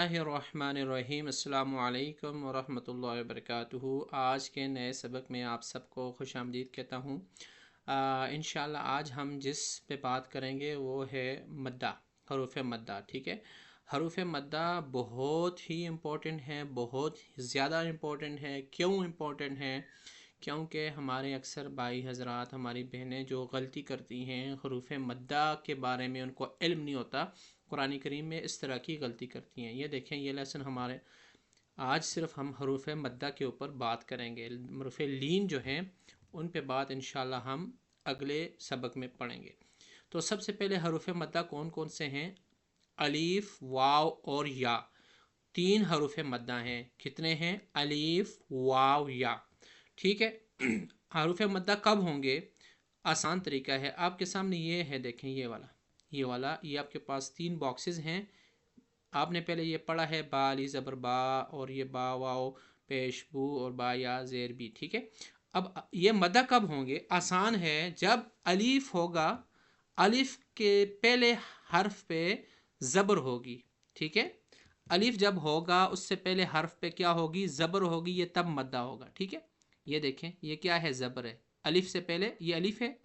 बिस्मिल्लाहिर्रहमानिर्रहीम अस्सलामु अलैकुम वरहमतुल्लाहि वबरकातुहू। आज के नए सबक में आप सबको खुश आमदीद कहता हूँ। इंशाल्लाह आज हम जिस पे बात करेंगे वो है मद्दा, हरूफ मद्दा। ठीक है, हरूफ मद्दा बहुत ही इम्पोर्टेंट है, बहुत ज़्यादा इम्पोर्टेंट है। क्यों इम्पोर्टेंट है? क्योंकि हमारे अक्सर भाई हजरात, हमारी बहनें जो गलती करती हैं हरूफ मद्दा के बारे में उनको इल्म नहीं होता, कुरान करीम में इस तरह की गलती करती हैं। ये देखें, ये लेसन हमारे आज सिर्फ हम हरूफ मद्दा के ऊपर बात करेंगे। हरूफ लीन जो हैं उन पे बात इंशाल्लाह हम अगले सबक में पढ़ेंगे। तो सबसे पहले हरूफ मद्दा कौन कौन से हैं? अलीफ, वाव और या। तीन हरूफ मद्दा हैं। कितने हैं? अलीफ, वाव, या। ठीक है। हरूफ मद्दा कब होंगे? आसान तरीका है, आपके सामने ये है, देखें ये वाला ये आपके पास तीन बॉक्सेस हैं। आपने पहले ये पढ़ा है बा अली ज़बर बा, और ये बा वाओ पेश बू, और बा या ज़ेर बी। ठीक है। अब ये मद्दा कब होंगे? आसान है, जब अलीफ होगा, अलिफ के पहले हर्फ पे ज़बर होगी। ठीक है, अलिफ जब होगा उससे पहले हर्फ पे क्या होगी? ज़बर होगी, ये तब मद्दा होगा। ठीक है, ये देखें, ये क्या है? ज़बर है। अलिफ से पहले ये अलिफ है,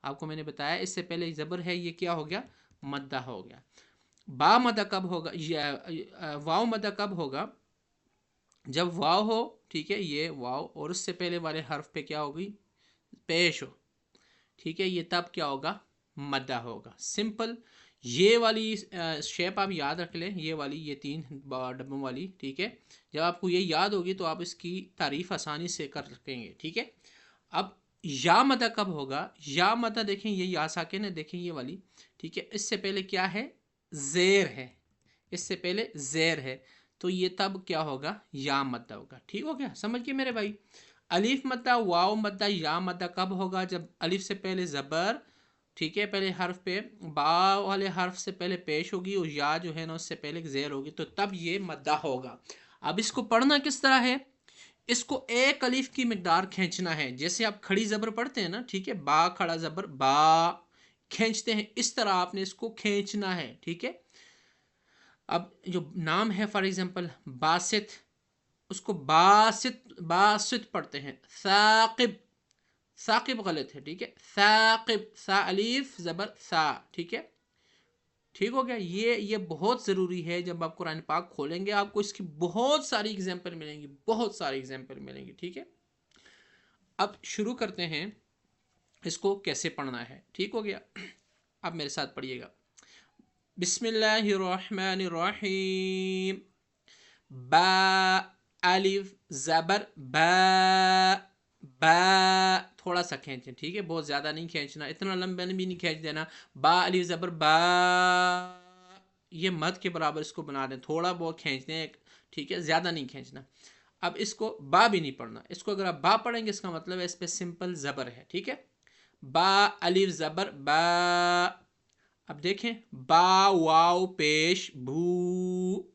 आपको मैंने बताया, इससे पहले ज़बर है, ये क्या हो गया? मद्दा हो गया। बा मद्दा कब होगा? वाव मद्दा कब होगा? जब वाव हो। ठीक है, ये वाव और उससे पहले वाले हर्फ पे क्या होगी? पेश हो। ठीक है, ये तब क्या होगा? मद्दा होगा। सिंपल। ये वाली शेप आप याद रख लें, ये वाली, ये तीन डब्बों वाली। ठीक है, जब आपको ये याद होगी तो आप इसकी तारीफ आसानी से कर सकेंगे। ठीक है। अब या मद्दा कब होगा? या मद्दा देखें, ये या साकिन है, देखें ये वाली। ठीक है, इससे पहले क्या है? ज़ेर है, इससे पहले ज़ेर है, तो ये तब क्या होगा? या मद्दा होगा। ठीक हो गया? समझ गए मेरे भाई? अलिफ मद्दा, वाव मद्दा, या मद्दा कब होगा? जब अलिफ से पहले ज़बर, ठीक है, पहले हर्फ पे, बा वाले हर्फ से पहले पेश होगी, और या जो है ना उससे पहले ज़ेर होगी, तो तब ये मद्दा होगा। अब इसको पढ़ना किस तरह है? इसको एक अलिफ की मिकदार खींचना है, जैसे आप खड़ी ज़बर पढ़ते हैं ना। ठीक है, बा खड़ा ज़बर बा खींचते हैं, इस तरह आपने इसको खींचना है। ठीक है। अब जो नाम है, फॉर एग्जांपल बासित, उसको बासित बासित पढ़ते हैं। साकिब, साकिब गलत है। ठीक है, साकिब, सा अलीफ ज़बर सा। ठीक है, ठीक हो गया? ये बहुत ज़रूरी है। जब आप कुरान पाक खोलेंगे आपको इसकी बहुत सारी एग्जांपल मिलेंगी, बहुत सारी एग्जांपल मिलेंगी। ठीक है, अब शुरू करते हैं इसको कैसे पढ़ना है। ठीक हो गया? अब मेरे साथ पढ़िएगा। बिस्मिल्लाहिर्रहमानिर्रहीम। बा अलिफ ज़बर बा, बा थोड़ा सा खींचें। ठीक है, बहुत ज़्यादा नहीं खींचना, इतना लंबा भी नहीं खींच देना। बा अलिफ ज़बर बा, ये मद के बराबर इसको बना दें, थोड़ा बहुत खींच दें। ठीक है, ज़्यादा नहीं खींचना। अब इसको बा भी नहीं पढ़ना, इसको अगर आप बा पढ़ेंगे इसका मतलब है इस पर सिंपल ज़बर है। ठीक है, बा अलिफ ज़बर बा। अब देखें, बा वाव पेश भू,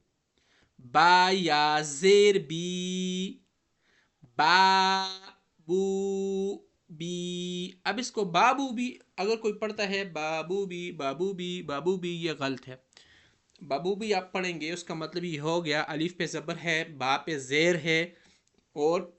बा या ज़ेर बी, बा बू बी। अब इसको बाबू भी अगर कोई पढ़ता है, बाबू भी बाबू भी बाबू भी, ये गलत है। बाबू भी आप पढ़ेंगे उसका मतलब ये हो गया अलिफ पे ज़बर है, बा पे ज़ेर है, और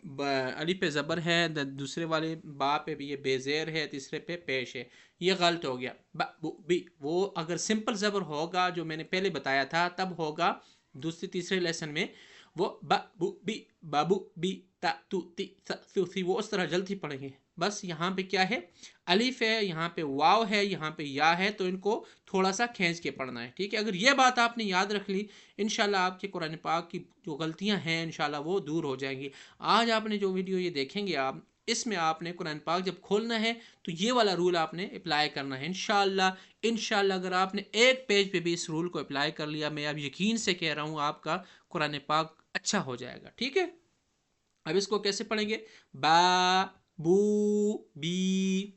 अलिफ पे ज़बर है, दूसरे वाले बा पे भी ये बेज़ेर है, तीसरे पे पेश है, ये गलत हो गया। बू भी वो अगर सिंपल ज़बर होगा जो मैंने पहले बताया था तब होगा दूसरे तीसरे लेसन में, वो बू बी बाबू बी ता तू ती सी, वो उस तरह जल्दी पढ़ेंगे। बस यहाँ पे क्या है? अलिफ है, यहाँ पे वाव है, यहाँ पे या है, तो इनको थोड़ा सा खींच के पढ़ना है। ठीक है, अगर ये बात आपने याद रख ली, इंशाल्लाह आपके कुरान पाक की जो गलतियाँ हैं इंशाल्लाह वो दूर हो जाएंगी। आज आपने जो वीडियो ये देखेंगे आप, इसमें आपने कुरान पाक जब खोलना है तो ये वाला रूल आपने अप्लाई करना है। इंशाल्लाह अगर आपने एक पेज पे भी इस रूल को अप्लाई कर लिया, मैं अब यकीन से कह रहा हूँ आपका कुरान पाक अच्छा हो जाएगा। ठीक है, अब इसको कैसे पढ़ेंगे? बा बू बी।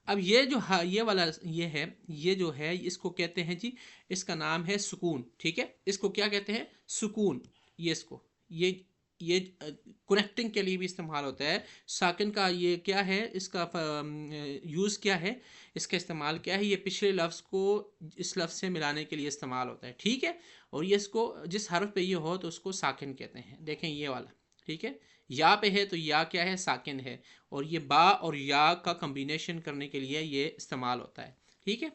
अब ये जो ये वाला ये है, ये जो है इसको कहते हैं जी, इसका नाम है सुकून। ठीक है, इसको क्या कहते हैं? सुकून। ये इसको, ये یہ کنیکٹنگ کے لیے بھی استعمال ہوتا ہے. ساکن کا یہ کیا ہے، اس کا یوز کیا ہے، اس کا استعمال کیا ہے، یہ پچھلے لفظ کو اس لفظ سے ملانے کے لیے استعمال ہوتا ہے. ٹھیک ہے، اور یہ اس کو جس حرف پہ یہ ہو تو اس کو ساکن کہتے ہیں. دیکھیں یہ والا، ٹھیک ہے، یا پہ ہے تو یا کیا ہے، ساکن ہے، اور یہ با اور یا کا کمبینیشن کرنے کے لیے یہ استعمال ہوتا ہے. ٹھیک ہے.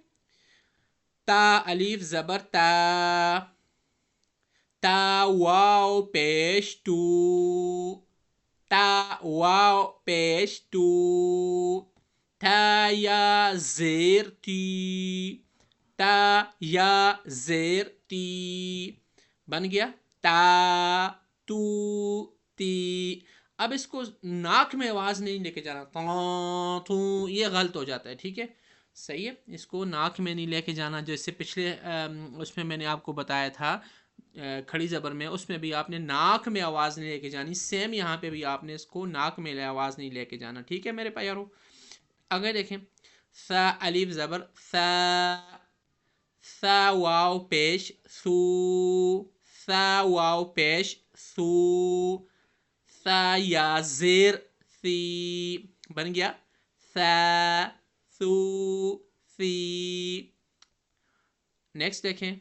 تا الف زبر تا، تا واو پیش تو، تا واو پیش تو، تا یا زیر تی، تا یا زیر تی، بن گیا تا تو تی. اب اس کو ناک میں آواز نہیں لے کے جانا، تو یہ غلط ہو جاتا ہے. ٹھیک ہے، صحیح ہے، اس کو ناک میں نہیں لے کے جانا. جیسے پچھلے اس میں نے آپ کو بتایا تھا کھڑی زبر میں، اس میں بھی آپ نے ناک میں آواز نہیں لے کے جانی. سیم یہاں پہ بھی آپ نے اس کو ناک میں آواز نہیں لے کے جانا. ٹھیک ہے میرے پیارو. اگر دیکھیں سا الف زبر سا، سا واو پیش سو، سا واو پیش سو، سا یا زیر سی، بن گیا سا سو سی. نیکسٹ دیکھیں،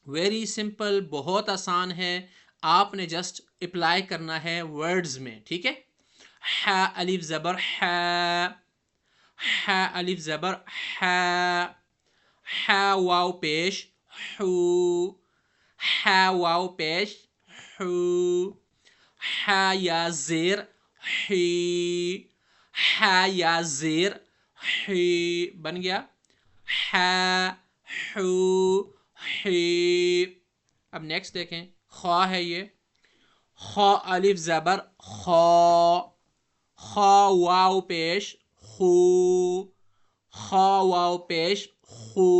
ویری سمپل، بہت آسان ہے. آپ نے جسٹ اپلائی کرنا ہے ورڈز میں. ٹھیک ہے، ح الف زبر ح، ح الف زبر ح، ح واو پیش حو، ح واو پیش حو، ح یا زیر حی، ح یا زیر حی، بن گیا ح حو حی. اب نیکسٹ دیکھیں، خواہ ہے یہ، خا الف زبر خا، خا واو پیش خو، خا واو پیش خو،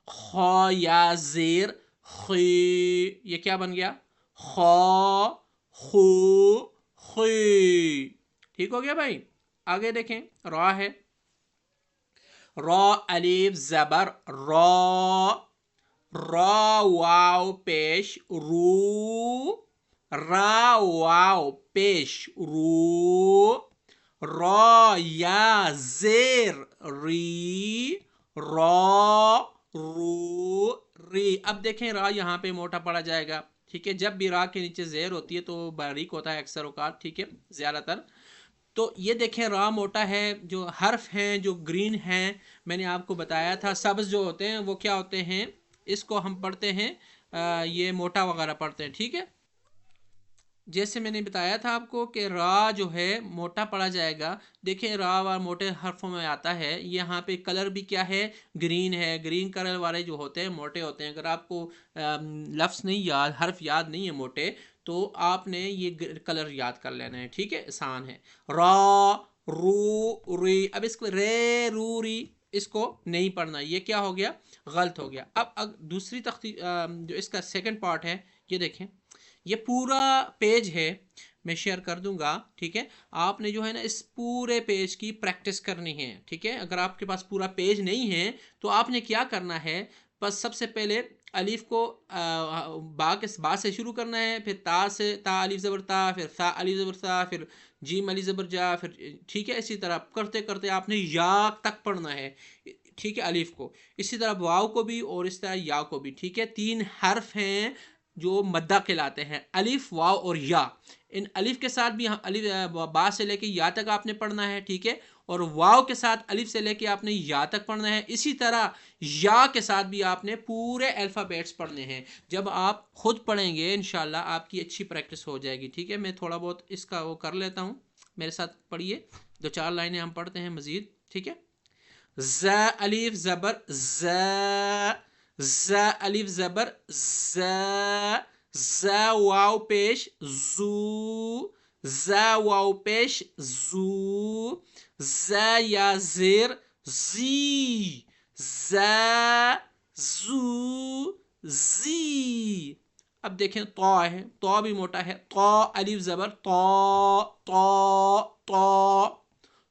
خا یا زیر خی، یہ کیا بن گیا خا خو خی. ٹھیک ہو گیا بھائی. آگے دیکھیں را ہے، را الف زبر را، را واو پیش رو، را واو پیش رو، را یا زیر ری، را رو ری. اب دیکھیں را یہاں پہ موٹا پڑا جائے گا. ٹھیک ہے، جب بھی را کے نیچے زیر ہوتی ہے تو باریک ہوتا ہے اکثر اوقات. ٹھیک ہے، زیادہ تر. تو یہ دیکھیں را موٹا ہے. جو حرف ہیں جو گرین ہیں، میں نے آپ کو بتایا تھا سبز جو ہوتے ہیں وہ کیا ہوتے ہیں، اس کو ہم پڑھتے ہیں یہ موٹا وغیرہ پڑھتے ہیں. ٹھیک ہے، جیسے میں نے بتایا تھا آپ کو کہ را جو ہے موٹا پڑا جائے گا. دیکھیں را و موٹے حرفوں میں آتا ہے. یہاں پہ کلر بھی کیا ہے، گرین ہے. گرین کلر والے جو ہوتے ہیں موٹے ہوتے ہیں. اگر آپ کو لفظ نہیں یاد، حرف یاد نہیں ہے موٹے، تو آپ نے یہ کلر یاد کر لینا ہے. ٹھیک ہے، آسان ہے. را رو ری. اب اس کو رے رو ری اس کو نہیں پڑھنا، یہ کیا ہو گیا، غلط ہو گیا. اب دوسری جو اس کا سیکنڈ پارٹ ہے، یہ دیکھیں، یہ پورا پیج ہے، میں شیئر کر دوں گا. ٹھیک ہے، آپ نے جو ہے نا اس پورے پیج کی پریکٹس کرنی ہے. ٹھیک ہے، اگر آپ کے پاس پورا پیج نہیں ہے تو آپ نے کیا کرنا ہے، بس سب سے پہلے الف کو با سے شروع کرنا ہے، پھر تا سے، تا الف زبر تا، پھر سا الف زبر سا، پھر جیم الف زبر جا، پھر ٹھیک ہے اسی طرح کرتے کرتے آپ نے یا تک پڑھنا ہے. ٹھیک ہے، الف کو اسی طرح واو کو بھی اور اس طرح یا کو بھی. ٹھیک ہے، 3 حرف ہیں جو مدہ کہلاتے ہیں، الف واو اور یا. ان الف کے ساتھ بھی الف با سے لے کے یا تک آپ نے پڑھنا ہے. ٹھیک ہے، اور واو کے ساتھ الف سے لے کے آپ نے یا تک پڑھنا ہے. اسی طرح یا کے ساتھ بھی آپ نے پورے الفابیٹس پڑھنے ہیں. جب آپ خود پڑھیں گے انشاءاللہ آپ کی اچھی پریکٹس ہو جائے گی. ٹھیک ہے، میں تھوڑا بہت اس کا وہ کر لیتا ہوں، میرے ساتھ پڑھیے. 2-4 لائنیں ہم پڑھتے ہیں مزید. ٹھیک ہے، ز الف زبر ز، ز الف زبر ز، ز واو پیش زو، ز واو پیش زو، ز یا زیر زی، ز زو زی. اب دیکھیں تو ہے، تو بھی موٹا ہے. تو الف زبر تو، تو تو،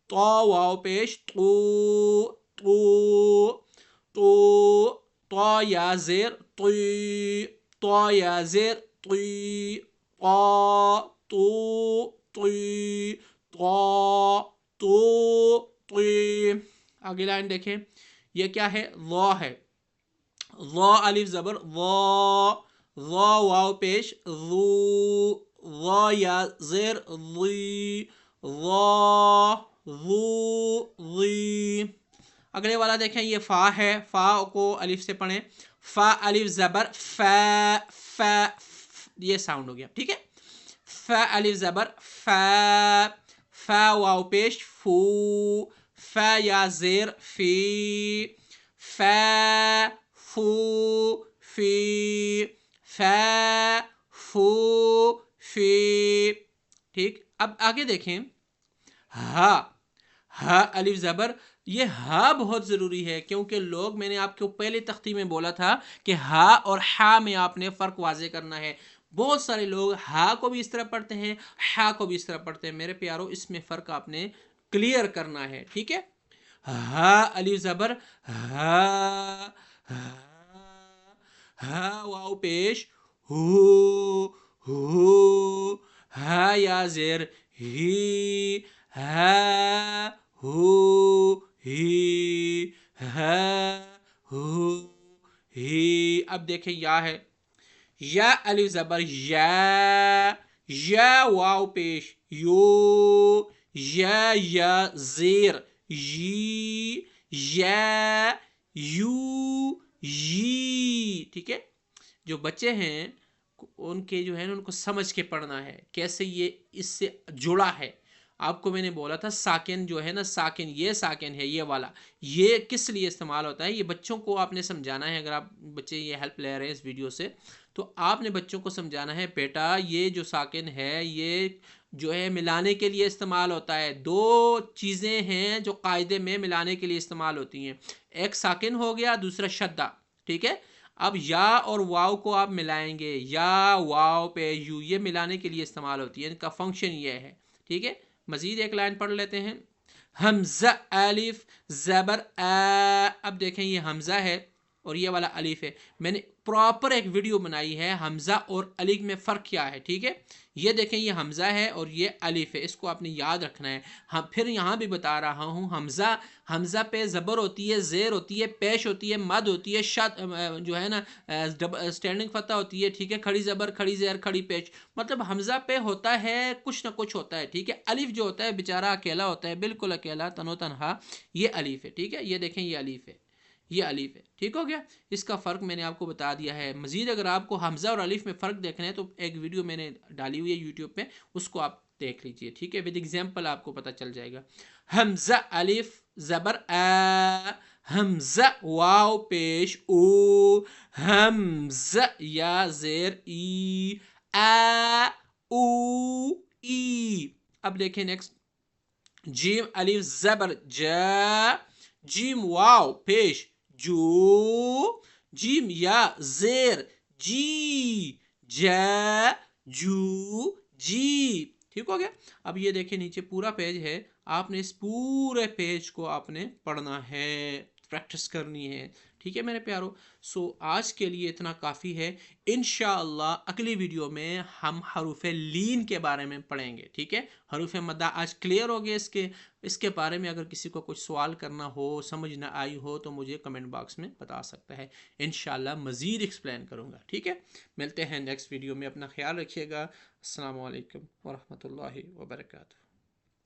تو واو پیش تو، تو تو، تو یا زیر توی، تو یا زیر توی، तो ती, तो ती। अगली लाइन देखें, ये क्या है, लॉ है। लॉ अलिफ जबर लॉ, लॉ वाव पेश लू, लॉ या जेर ली, लॉ लू ली। अगले वाला देखें, ये फा है, फा को अलिफ से पढ़ें, फा अलिफ जबर फा, फा, ये साउंड हो गया, ठीक है। फा अलिफ जबर फा, फा वाव पेश फू, फा या जेर फी, फा फू फी, फा फू फी। ठीक, अब आगे देखें, हा, हा अलिफ जबर, ये हा बहुत ज़रूरी है क्योंकि लोग, मैंने आपको पहले तख्ती में बोला था कि हा और हा में आपने फ़र्क वाजे करना है। बहुत सारे लोग हा को भी इस तरह पढ़ते हैं, हा को भी इस तरह पढ़ते हैं। मेरे प्यारो, इसमें फ़र्क आपने क्लियर करना है, ठीक है। हा अलिफ ज़बर हा, हा वाव पेश हु, हा या जेर ही, हा हु ही, हा हु ही। अब देखें, या है, या अलिफ जबर या वाव पेश यो, या जेर यी, या यू यी, ठीक है। जो बच्चे हैं उनके जो है ना, उनको समझ के पढ़ना है कैसे ये इससे जुड़ा है। आपको मैंने बोला था साकिन जो है ना, साकिन, ये साकिन है, ये वाला, ये किस लिए इस्तेमाल होता है, ये बच्चों को आपने समझाना है। अगर आप बच्चे ये हेल्प ले रहे हैं इस वीडियो से, तो आपने बच्चों को समझाना है, बेटा ये जो साकिन है ये जो है मिलाने के लिए इस्तेमाल होता है। दो चीज़ें हैं जो कायदे में मिलाने के लिए इस्तेमाल होती हैं, एक साकिन हो गया, दूसरा शद्दा, ठीक है। अब या और वाव को आप मिलाएंगे, या वाव पे यू, ये मिलाने के लिए इस्तेमाल होती है, इनका फंक्शन ये है, ठीक है। मजीद एक लाइन पढ़ लेते हैं, हमजा अलिफ जबर आ। अब देखें, ये हमजा है और ये वाला अलिफ है। मैंने प्रॉपर एक वीडियो बनाई है हमजा और अलिफ में फ़र्क क्या है, ठीक है। ये देखें, ये हमजा है और ये अलिफ है, इसको आपने याद रखना है। हम फिर यहाँ भी बता रहा हूँ, हमजा, हमजा पे ज़बर होती है, ज़ेर होती है, पेश होती है, मद होती है, शद जो है ना स्टैंडिंग फतह होती है, ठीक है। खड़ी ज़बर, खड़ी ज़ेर, खड़ी पेश, मतलब हमजा पे होता है कुछ ना कुछ होता है, ठीक है। अलिफ जो होता है बेचारा अकेला होता है, बिल्कुल अकेला, तनो तनहा, ये अलिफ है, ठीक है। ये देखें, ये अलिफ है, ये अलीफ है, ठीक हो गया। इसका फ़र्क मैंने आपको बता दिया है। मज़ीद अगर आपको हमज़ा और अलीफ में फ़र्क देखना है तो एक वीडियो मैंने डाली हुई है यूट्यूब पे, उसको आप देख लीजिए, ठीक है। विद एग्जाम्पल आपको पता चल जाएगा। हमज़ा अलिफ ज़बर आ, हमज़ा वाव पेश ओ, हमज़ा या ज़ेर ई, आ ऊ ई। अब देखें नेक्स्ट, जीम अलिफ ज़बर जा, जीम वाव पेश जू, जीम या जेर जी, जा जू जी, ठीक हो गया। अब ये देखिए, नीचे पूरा पेज है, आपने इस पूरे पेज को आपने पढ़ना है, प्रैक्टिस करनी है, ठीक है मेरे प्यारो। सो आज के लिए इतना काफ़ी है। इंशाअल्लाह अगली वीडियो में हम हरूफ लीन के बारे में पढ़ेंगे, ठीक है। हरूफ मद्दा आज क्लियर हो गए। इसके बारे में अगर किसी को कुछ सवाल करना हो, समझ ना आई हो, तो मुझे कमेंट बॉक्स में बता सकता है। इंशाअल्लाह मज़ीद एक्सप्लेन करूँगा, ठीक है। मिलते हैं नेक्स्ट वीडियो में, अपना ख्याल रखिएगा। अस्सलामु अलैकुम वरहमतुल्लाहि वबरकातुहू।